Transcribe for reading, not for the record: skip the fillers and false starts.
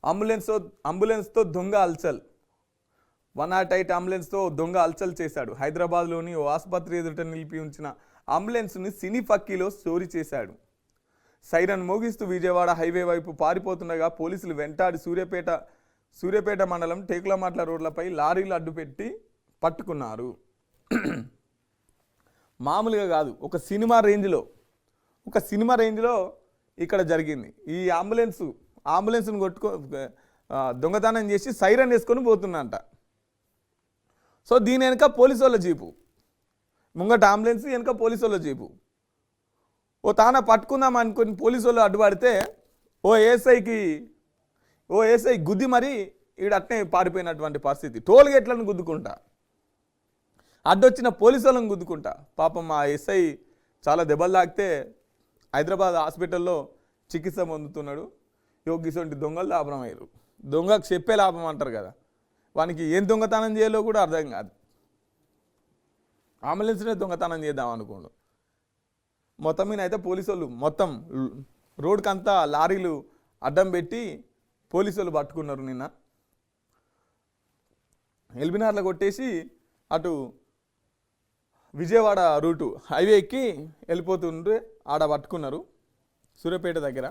అంబులెన్స్తో దొంగ అల్చల్. 108 అంబులెన్స్తో దొంగ అల్చల్ చేశాడు. హైదరాబాద్లోని ఓ ఆసుపత్రి ఎదుట నిలిపి ఉంచిన అంబులెన్స్ని సినీ ఫక్కీలో చోరీ చేశాడు. సైరన్ మోగిస్తూ విజయవాడ హైవే వైపు పారిపోతుండగా పోలీసులు వెంటాడి సూర్యాపేట మండలం టేకులమాట్ల రోడ్లపై లారీలు అడ్డుపెట్టి పట్టుకున్నారు. మామూలుగా కాదు, ఒక సినిమా రేంజ్లో ఇక్కడ జరిగింది. ఈ అంబులెన్స్ను దొంగతనం చేసి సైరన్ వేసుకొని పోతున్నంట. సో దీని వెనక పోలీసు వాళ్ళ జీపు, ముంగట అంబులెన్స్ వెనక పోలీసు వాళ్ళ జీపు. ఓ తాన పట్టుకుందాం అనుకుని పోలీసు వాళ్ళు అడ్డుపడితే ఓ ఏఎస్ఐ గుద్ది మరి ఈడ అట్నే పారిపోయినటువంటి పరిస్థితి. టోల్ గేట్లను గుద్దుకుంటా, అడ్డొచ్చిన పోలీసు వాళ్ళని గుద్దుకుంటా. పాపం మా ఎస్ఐ చాలా దెబ్బలు తాకితే హైదరాబాద్ హాస్పిటల్లో చికిత్స పొందుతున్నాడు. యోగిసొంటి దొంగలు లాభం అయ్యారు. దొంగకు చెప్పే లాభం అంటారు కదా, వానికి ఏం దొంగతనం చేయాలో కూడా అర్థం కాదు. అంబులెన్స్నే దొంగతనం చేద్దాం అనుకోండు. మొత్తం మీద అయితే పోలీసు వాళ్ళు మొత్తం రోడ్కంతా లారీలు అడ్డం పెట్టి పోలీసు వాళ్ళు పట్టుకున్నారు. నిన్న ఎల్బినార్లో కొట్టేసి అటు విజయవాడ రూటు హైవే ఎక్కి వెళ్ళిపోతుంటే ఆడ పట్టుకున్నారు సూర్యాపేట దగ్గర.